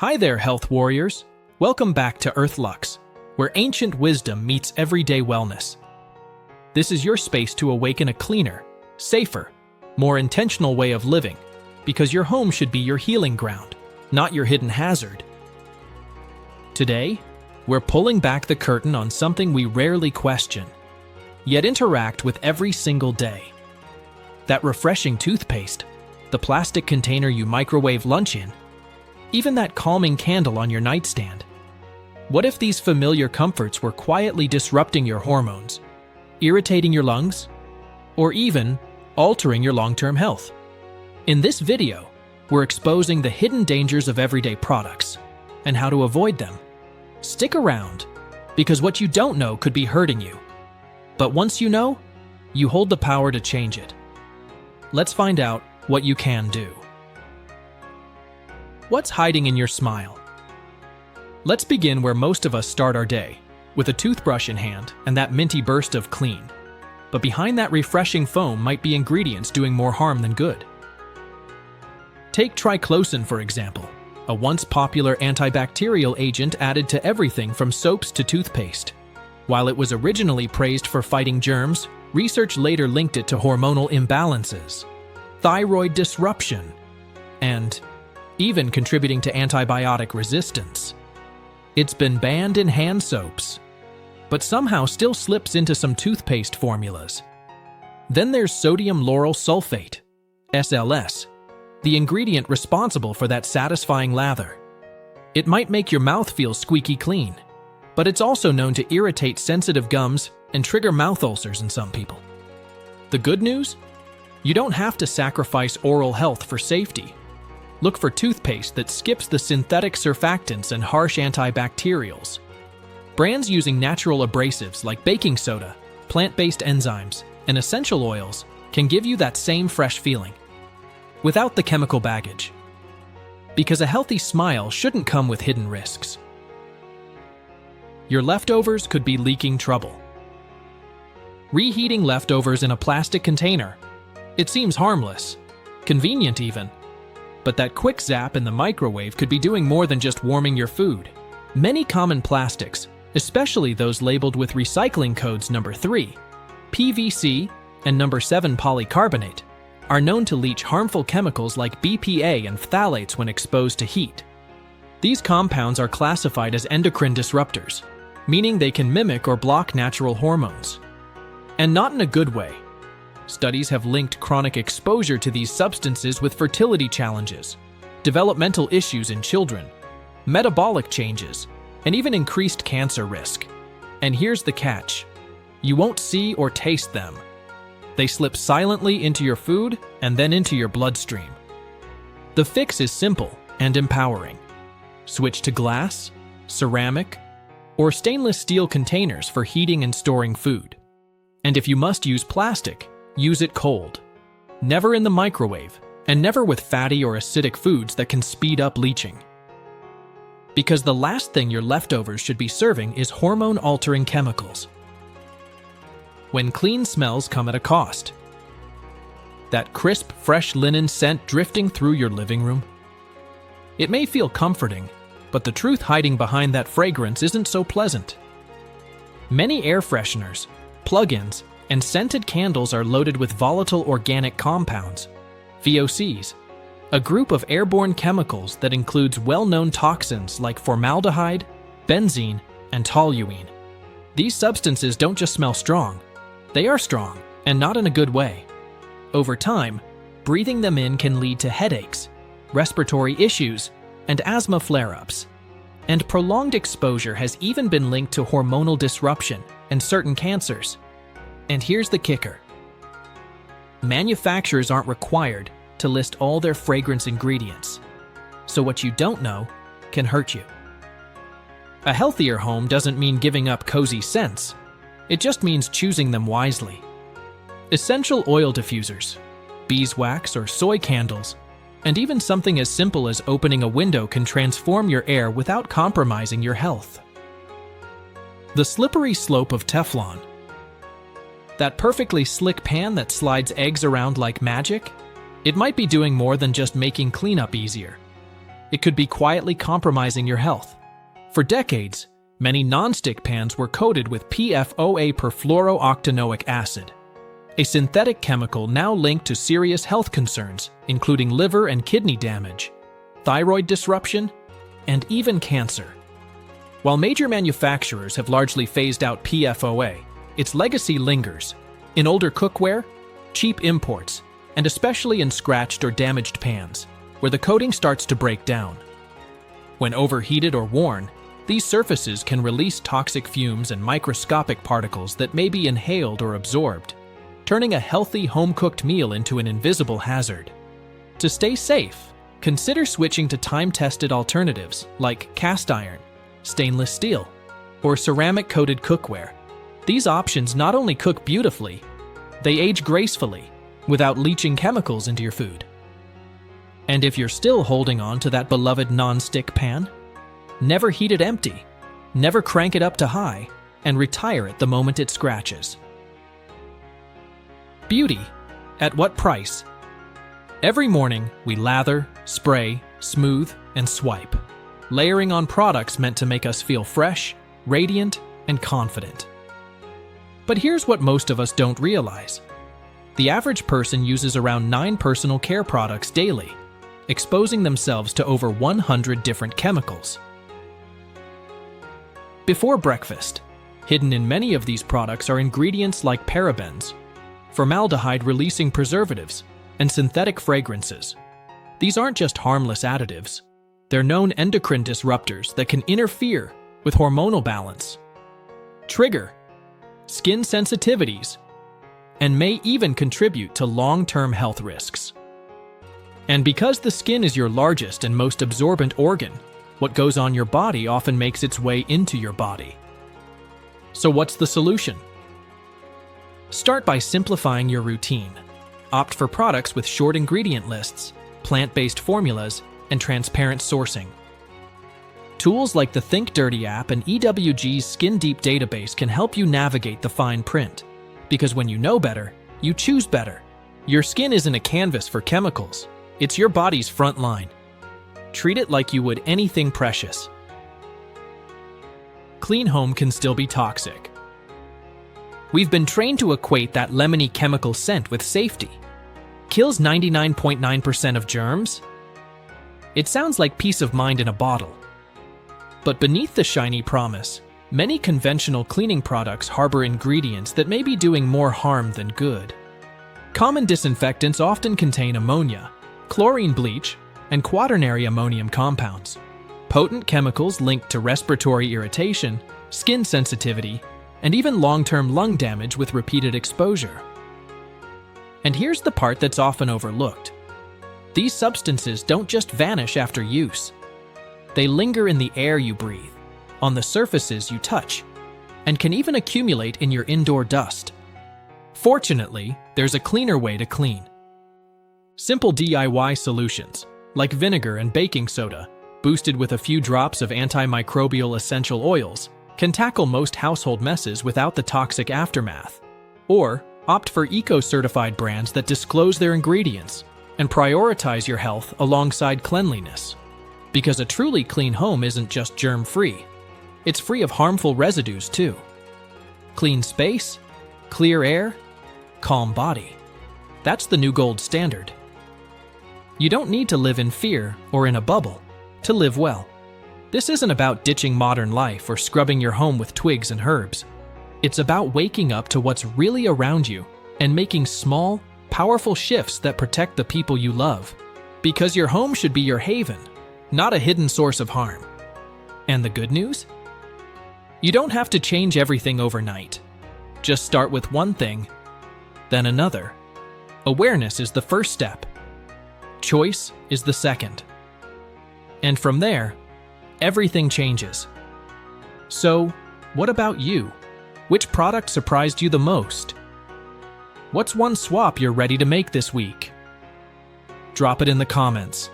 Hi there, health warriors. Welcome back to Earthluxe, where ancient wisdom meets everyday wellness. This is your space to awaken a cleaner, safer, more intentional way of living, because your home should be your healing ground, not your hidden hazard. Today, we're pulling back the curtain on something we rarely question, yet interact with every single day. That refreshing toothpaste, the plastic container you microwave lunch in, even that calming candle on your nightstand. What if these familiar comforts were quietly disrupting your hormones, irritating your lungs, or even altering your long-term health? In this video, we're exposing the hidden dangers of everyday products and how to avoid them. Stick around, because what you don't know could be hurting you. But once you know, you hold the power to change it. Let's find out what you can do. What's hiding in your smile? Let's begin where most of us start our day, with a toothbrush in hand and that minty burst of clean. But behind that refreshing foam might be ingredients doing more harm than good. Take triclosan, for example, a once popular antibacterial agent added to everything from soaps to toothpaste. While it was originally praised for fighting germs, research later linked it to hormonal imbalances, thyroid disruption, and even contributing to antibiotic resistance. It's been banned in hand soaps, but somehow still slips into some toothpaste formulas. Then there's sodium lauryl sulfate, SLS, the ingredient responsible for that satisfying lather. It might make your mouth feel squeaky clean, but it's also known to irritate sensitive gums and trigger mouth ulcers in some people. The good news? You don't have to sacrifice oral health for safety. Look for toothpaste that skips the synthetic surfactants and harsh antibacterials. Brands using natural abrasives like baking soda, plant-based enzymes, and essential oils can give you that same fresh feeling, without the chemical baggage. Because a healthy smile shouldn't come with hidden risks. Your leftovers could be leaking trouble. Reheating leftovers in a plastic container. It seems harmless, convenient even. But that quick zap in the microwave could be doing more than just warming your food. Many common plastics, especially those labeled with recycling codes number 3, PVC, and number 7 polycarbonate, are known to leach harmful chemicals like BPA and phthalates when exposed to heat. These compounds are classified as endocrine disruptors, meaning they can mimic or block natural hormones. And not in a good way. Studies have linked chronic exposure to these substances with fertility challenges, developmental issues in children, metabolic changes, and even increased cancer risk. And here's the catch. You won't see or taste them. They slip silently into your food and then into your bloodstream. The fix is simple and empowering. Switch to glass, ceramic, or stainless steel containers for heating and storing food. And if you must use plastic, use it cold. Never in the microwave, and never with fatty or acidic foods that can speed up leaching. Because the last thing your leftovers should be serving is hormone-altering chemicals. When clean smells come at a cost. That crisp, fresh linen scent drifting through your living room. It may feel comforting, but the truth hiding behind that fragrance isn't so pleasant. Many air fresheners, plug-ins, and scented candles are loaded with volatile organic compounds, VOCs, a group of airborne chemicals that includes well-known toxins like formaldehyde, benzene, and toluene. These substances don't just smell strong, they are strong, and not in a good way. Over time, breathing them in can lead to headaches, respiratory issues, and asthma flare-ups. And prolonged exposure has even been linked to hormonal disruption and certain cancers. And here's the kicker. Manufacturers aren't required to list all their fragrance ingredients, so what you don't know can hurt you. A healthier home doesn't mean giving up cozy scents. It just means choosing them wisely. Essential oil diffusers, beeswax or soy candles, and even something as simple as opening a window can transform your air without compromising your health. The slippery slope of Teflon. That perfectly slick pan that slides eggs around like magic? It might be doing more than just making cleanup easier. it could be quietly compromising your health. For decades, many non-stick pans were coated with PFOA perfluorooctanoic acid, a synthetic chemical now linked to serious health concerns, including liver and kidney damage, thyroid disruption, and even cancer. While major manufacturers have largely phased out PFOA, its legacy lingers in older cookware, cheap imports, and especially in scratched or damaged pans, where the coating starts to break down. When overheated or worn, these surfaces can release toxic fumes and microscopic particles that may be inhaled or absorbed, turning a healthy home-cooked meal into an invisible hazard. To stay safe, consider switching to time-tested alternatives like cast iron, stainless steel, or ceramic-coated cookware. These options not only cook beautifully, they age gracefully without leaching chemicals into your food. And if you're still holding on to that beloved non-stick pan, never heat it empty, never crank it up to high, and retire it the moment it scratches. Beauty. At what price? Every morning, we lather, spray, smooth, and swipe, layering on products meant to make us feel fresh, radiant, and confident. But here's what most of us don't realize. The average person uses around 9 personal care products daily, exposing themselves to over 100 different chemicals. Before breakfast, hidden in many of these products are ingredients like parabens, formaldehyde-releasing preservatives, and synthetic fragrances. These aren't just harmless additives. They're known endocrine disruptors that can interfere with hormonal balance, trigger skin sensitivities, and may even contribute to long-term health risks. And because the skin is your largest and most absorbent organ, what goes on your body often makes its way into your body. So what's the solution? Start by simplifying your routine. Opt for products with short ingredient lists, plant-based formulas, and transparent sourcing. Tools like the Think Dirty app and EWG's Skin Deep database can help you navigate the fine print. Because when you know better, you choose better. Your skin isn't a canvas for chemicals. It's your body's front line. Treat it like you would anything precious. Clean home can still be toxic. We've been trained to equate that lemony chemical scent with safety. Kills 99.9% of germs? It sounds like peace of mind in a bottle. But beneath the shiny promise, many conventional cleaning products harbor ingredients that may be doing more harm than good. Common disinfectants often contain ammonia, chlorine bleach, and quaternary ammonium compounds, potent chemicals linked to respiratory irritation, skin sensitivity, and even long-term lung damage with repeated exposure. And here's the part that's often overlooked. These substances don't just vanish after use. They linger in the air you breathe, on the surfaces you touch, and can even accumulate in your indoor dust. Fortunately, there's a cleaner way to clean. Simple DIY solutions, like vinegar and baking soda, boosted with a few drops of antimicrobial essential oils, can tackle most household messes without the toxic aftermath. Or opt for eco-certified brands that disclose their ingredients and prioritize your health alongside cleanliness. Because a truly clean home isn't just germ-free. It's free of harmful residues too. Clean space, clear air, calm body. That's the new gold standard. You don't need to live in fear or in a bubble to live well. This isn't about ditching modern life or scrubbing your home with twigs and herbs. It's about waking up to what's really around you and making small, powerful shifts that protect the people you love. Because your home should be your haven, not a hidden source of harm. And the good news? You don't have to change everything overnight. Just start with one thing, then another. Awareness is the first step. Choice is the second. And from there, everything changes. So, what about you? Which product surprised you the most? What's one swap you're ready to make this week? Drop it in the comments.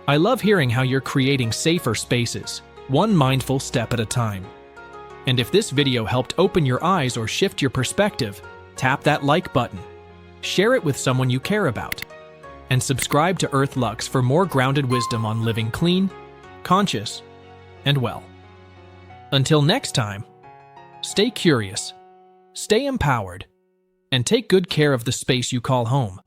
I love hearing how you're creating safer spaces, one mindful step at a time. And if this video helped open your eyes or shift your perspective, tap that like button. Share it with someone you care about. and subscribe to Earthluxe for more grounded wisdom on living clean, conscious, and well. Until next time, stay curious, stay empowered, and take good care of the space you call home.